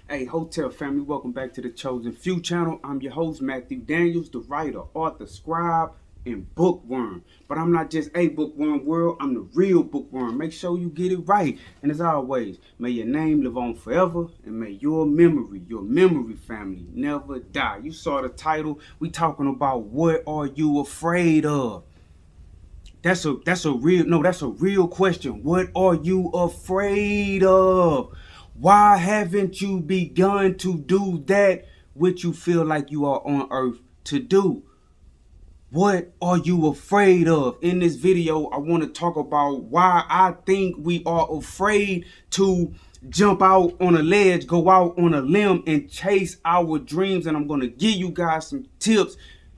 Hey, Hotel family, welcome back to the Chosen Few channel. I'm your host, Matthew Daniels, the writer, author, scribe, and bookworm. But I'm not just a bookworm world, I'm the real bookworm. Make sure you get it right. And as always, may your name live on forever, and may your memory family, never die. You saw the title. We talking about what are you afraid of? That's a real question. What are you afraid of? Why haven't you begun to do that which you feel like you are on earth to do? What are you afraid of? In this video, I want to talk about why I think we are afraid to jump out on a ledge, go out on a limb, and chase our dreams. And I'm going to give you guys some tips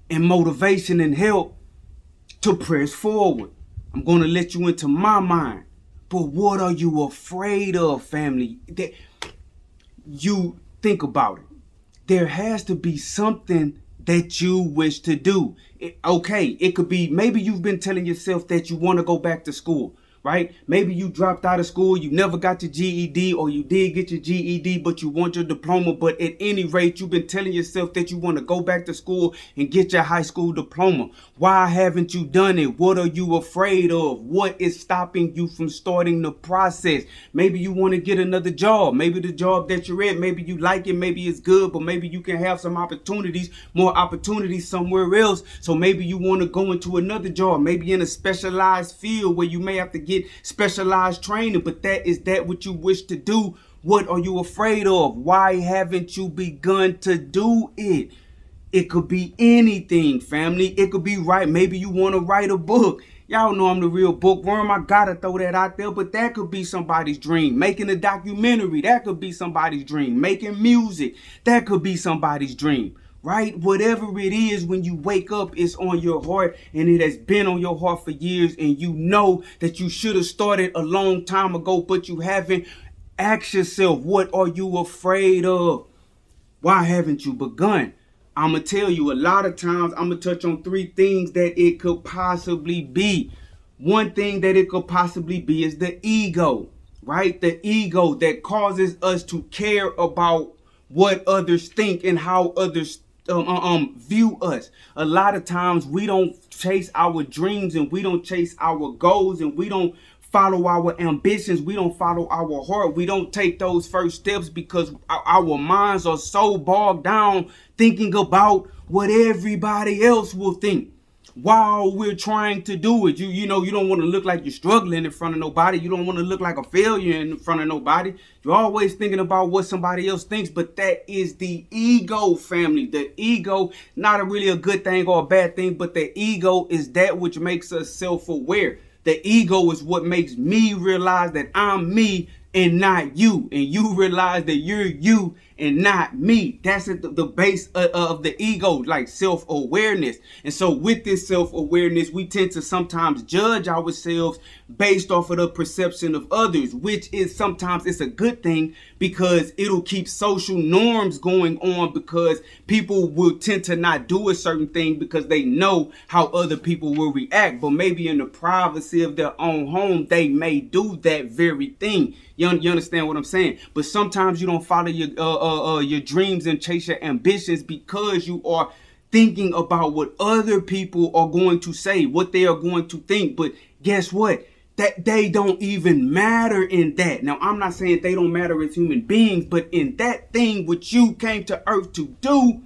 and motivation and help to press forward. I'm going to let you into my mind. But what are you afraid of, family? That you think about it. There has to be something that you wish to do. It could be maybe you've been telling yourself that you want to go back to school, right? Maybe you dropped out of school, you never got your GED, or you did get your GED, but you want your diploma. But at any rate, you've been telling yourself that you want to go back to school and get your high school diploma. Why haven't you done it? What are you afraid of? What is stopping you from starting the process? Maybe you want to get another job. Maybe the job that you're at, maybe you like it, maybe it's good, but maybe you can have some opportunities, more opportunities somewhere else. So maybe you want to go into another job, maybe in a specialized field where you may have to get specialized training, but that is that what you wish to do. What are you afraid of? Why haven't you begun to do it? It could be anything, family. It could be maybe you want to write a book. Y'all know I'm the real bookworm. I gotta throw that out there, but that could be somebody's dream. Making a documentary, that could be somebody's dream. Making music, that could be somebody's dream. Right? Whatever it is, when you wake up, it's on your heart, and it has been on your heart for years, and you know that you should have started a long time ago, but you haven't. Ask yourself, what are you afraid of? Why haven't you begun? I'm going to tell you, a lot of times I'm going to touch on three things that it could possibly be. One thing that it could possibly be is the ego, right? The ego that causes us to care about what others think and how others view us. A lot of times we don't chase our dreams, and we don't chase our goals, and we don't follow our ambitions. We don't follow our heart. We don't take those first steps because our minds are so bogged down thinking about what everybody else will think while we're trying to do it. You don't want to look like you're struggling in front of nobody. You don't want to look like a failure in front of nobody. You're always thinking about what somebody else thinks, but that is the ego, family. The ego, not really a good thing or a bad thing, but the ego is that which makes us self-aware. The ego is what makes me realize that I'm me and not you, and you realize that you're you and not me. That's at the base of the ego, like self-awareness. And so with this self-awareness, we tend to sometimes judge ourselves based off of the perception of others, which is sometimes it's a good thing because it'll keep social norms going on, because people will tend to not do a certain thing because they know how other people will react. But maybe in the privacy of their own home, they may do that very thing. You understand what I'm saying? But sometimes you don't follow your dreams and chase your ambitions because you are thinking about what other people are going to say, what they are going to think. But guess what? That they don't even matter in that. Now, I'm not saying they don't matter as human beings, but in that thing which you came to earth to do,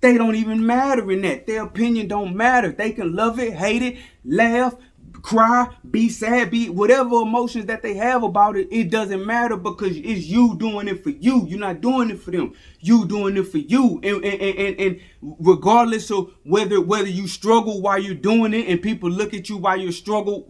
they don't even matter in that. Their opinion don't matter. They can love it, hate it, laugh, cry, be sad, be whatever emotions that they have about it. It doesn't matter because it's you doing it for you. You're not doing it for them. You doing it for you. And regardless of whether you struggle while you're doing it, and people look at you while you're struggling,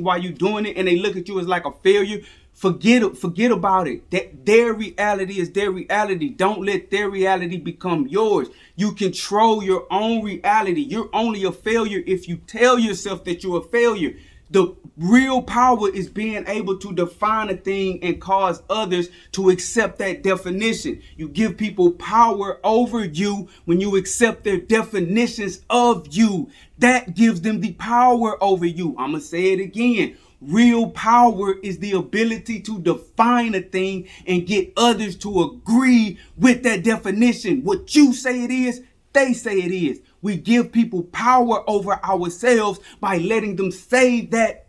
while you're doing it, and they look at you as like a failure, forget about it. That their reality is their reality. Don't let their reality become yours. You control your own reality. You're only a failure if you tell yourself that you're a failure. The real power is being able to define a thing and cause others to accept that definition. You give people power over you when you accept their definitions of you. That gives them the power over you. I'm going to say it again. Real power is the ability to define a thing and get others to agree with that definition. What you say it is, they say it is. We give people power over ourselves by letting them say that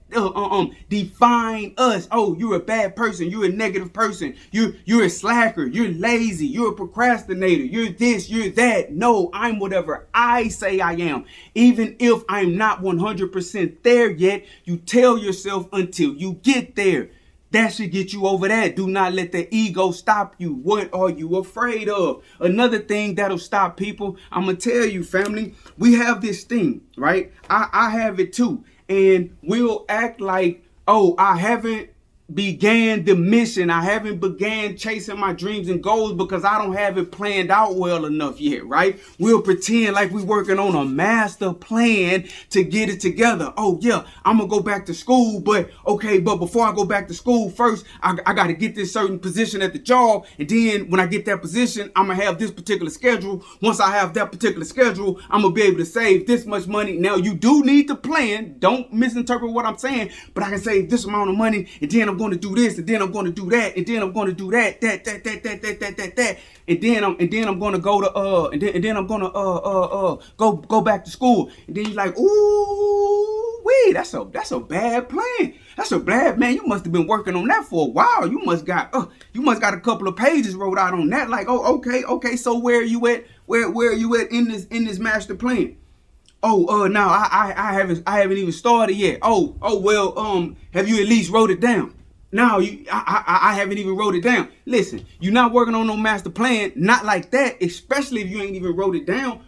define us. Oh, you're a bad person, you're a negative person, you're a slacker, you're lazy, you're a procrastinator, you're this, you're that. No, I'm whatever I say I am. Even if I'm not 100% there yet, you tell yourself until you get there. That should get you over that. Do not let the ego stop you. What are you afraid of? Another thing that'll stop people, I'm going to tell you, family, we have this thing, right? I have it too. And we'll act like, oh, I haven't began the mission. I haven't began chasing my dreams and goals because I don't have it planned out well enough yet, right? We'll pretend like we're working on a master plan to get it together. Oh yeah, I'm gonna go back to school, but before I go back to school, first I gotta get this certain position at the job, and then when I get that position, I'm gonna have this particular schedule. Once I have that particular schedule, I'm gonna be able to save this much money. Now you do need to plan. Don't misinterpret what I'm saying, but I can save this amount of money, and then I'm going to do this, and then I'm going to do that, and then I'm going to do that, and then I'm going to go to go back to school, and then you're like, ooh, wait, that's a bad plan. That's a bad, man. You must have been working on that for a while. You must got a couple of pages wrote out on that. Like, oh, okay. So where are you at? Where are you at in this master plan? Oh, now I haven't even started yet. Oh, well, have you at least wrote it down? No, I haven't even wrote it down. Listen, you're not working on no master plan, not like that, especially if you ain't even wrote it down.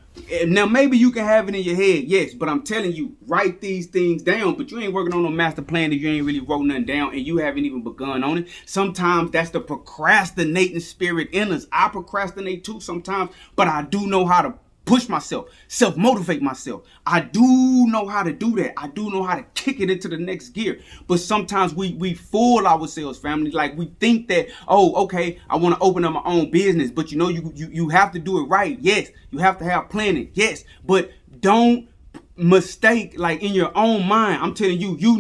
Now, maybe you can have it in your head, yes, but I'm telling you, write these things down, but you ain't working on no master plan if you ain't really wrote nothing down and you haven't even begun on it. Sometimes that's the procrastinating spirit in us. I procrastinate too sometimes, but I do know how to push myself, self-motivate myself. I do know how to do that. I do know how to kick it into the next gear. But sometimes we fool ourselves, family. Like we think that, oh, okay, I want to open up my own business. But you know, you have to do it right. Yes. You have to have planning. Yes. But don't mistake, like in your own mind. I'm telling you, you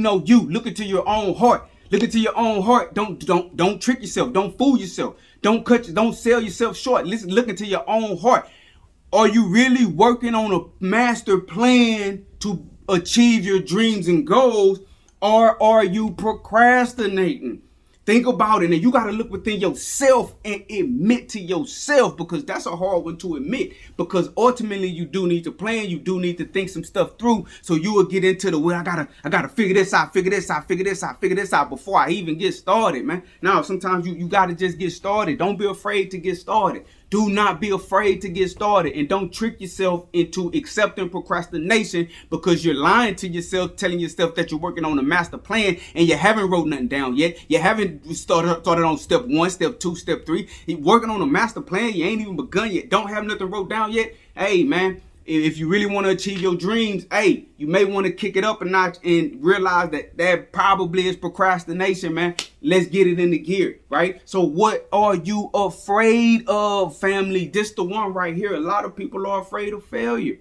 look into your own heart. Look into your own heart. Don't trick yourself. Don't fool yourself. Don't sell yourself short. Listen, look into your own heart. Are you really working on a master plan to achieve your dreams and goals, or are you procrastinating? Think about it, and you got to look within yourself and admit to yourself, because that's a hard one to admit, because ultimately you do need to plan, you do need to think some stuff through, so you will get into the, well, I gotta figure this out before I even get started, man. Now, sometimes you got to just get started. Don't be afraid to get started. Do not be afraid to get started, and don't trick yourself into accepting procrastination because you're lying to yourself, telling yourself that you're working on a master plan and you haven't wrote nothing down yet. You haven't started on step 1, step 2, step 3. You're working on a master plan. You ain't even begun yet. Don't have nothing wrote down yet. Hey, man. If you really want to achieve your dreams, hey, you may want to kick it up a notch and realize that probably is procrastination, man. Let's get it in the gear, right? So what are you afraid of, family? This the one right here. A lot of people are afraid of failure.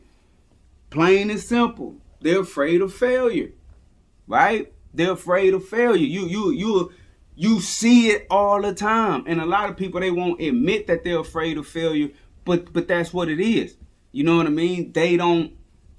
Plain and simple. They're afraid of failure, right? They're afraid of failure. You see it all the time. And a lot of people, they won't admit that they're afraid of failure, but that's what it is. You know what I mean? They don't,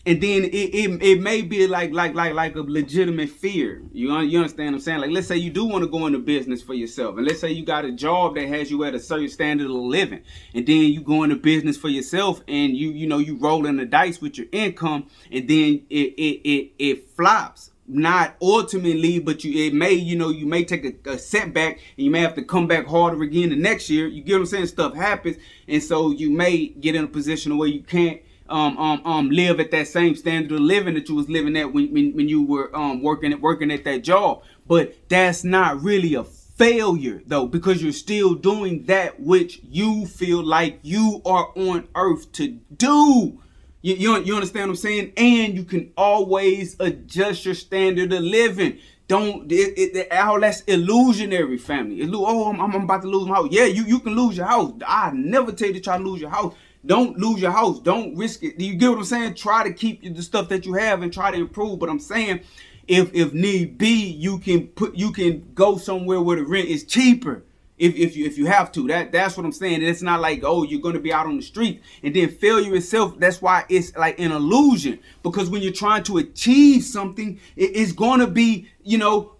and then it may be like a legitimate fear. You understand what I'm saying? Like, let's say you do want to go into business for yourself, and let's say you got a job that has you at a certain standard of living, and then you go into business for yourself, and you rolling the dice with your income, and then it flops. Not ultimately, but you may take a setback, and you may have to come back harder again the next year. You get what I'm saying? Stuff happens, and so you may get in a position where you can't live at that same standard of living that you was living at when you were working at that job. But that's not really a failure though, because you're still doing that which you feel like you are on earth to do. You understand what I'm saying? And you can always adjust your standard of living. All that's illusionary, family. I'm about to lose my house. Yeah, you can lose your house. I never tell you to try to lose your house. Don't lose your house. Don't risk it. Do you get what I'm saying? Try to keep the stuff that you have and try to improve. But I'm saying, If need be, you can go somewhere where the rent is cheaper. If you have to, that's what I'm saying. It's not like, oh, you're gonna be out on the street. And then failure itself, that's why it's like an illusion. Because when you're trying to achieve something, it's gonna be,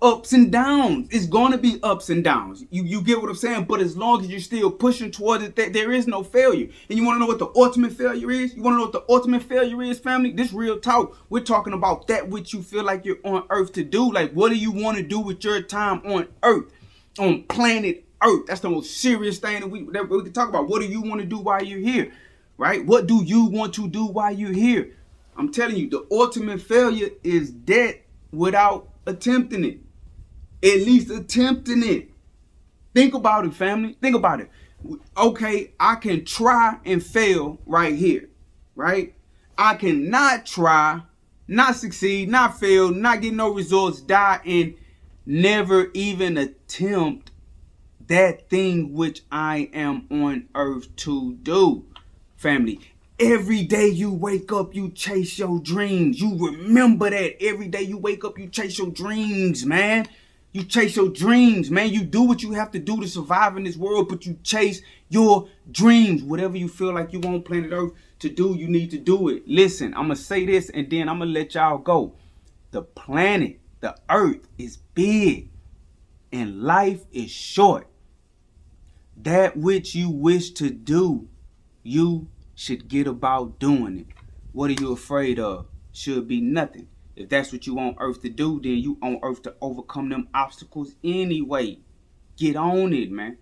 ups and downs. It's gonna be ups and downs. You get what I'm saying? But as long as you're still pushing towards it, there is no failure. And you wanna know what the ultimate failure is? You wanna know what the ultimate failure is, family? This real talk. We're talking about that which you feel like you're on earth to do. Like, what do you want to do with your time on earth? On planet Earth. That's the most serious thing that we can talk about. What do you want to do while you're here? Right? What do you want to do while you're here? I'm telling you, the ultimate failure is death without attempting it. At least attempting it. Think about it, family. Think about it. Okay, I can try and fail right here. Right? I cannot try, not succeed, not fail, not get no results, die, and never even attempt that thing which I am on earth to do. Family, every day you wake up, you chase your dreams. You remember that. Every day you wake up, you chase your dreams, man. You chase your dreams, man. You do what you have to do to survive in this world, but you chase your dreams. Whatever you feel like you want planet Earth to do, you need to do it. Listen, I'm going to say this and then I'm going to let y'all go. The planet, the Earth is big and life is short. That which you wish to do, you should get about doing it. What are you afraid of? Should be nothing. If that's what you on earth to do, then you on earth to overcome them obstacles anyway. Get on it, man.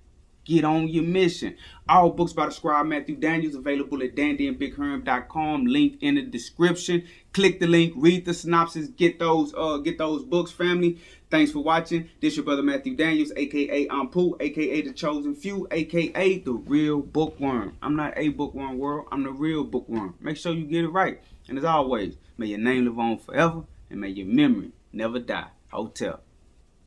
Get on your mission. All books by the Scribe Matthew Daniels available at dandyandbigherm.com. Link in the description. Click the link. Read the synopsis. Get those books, family. Thanks for watching. This your brother Matthew Daniels, aka I'm Pooh, aka the Chosen Few, aka the Real Bookworm. I'm not a bookworm world. I'm the real bookworm. Make sure you get it right. And as always, may your name live on forever, and may your memory never die. Hotel.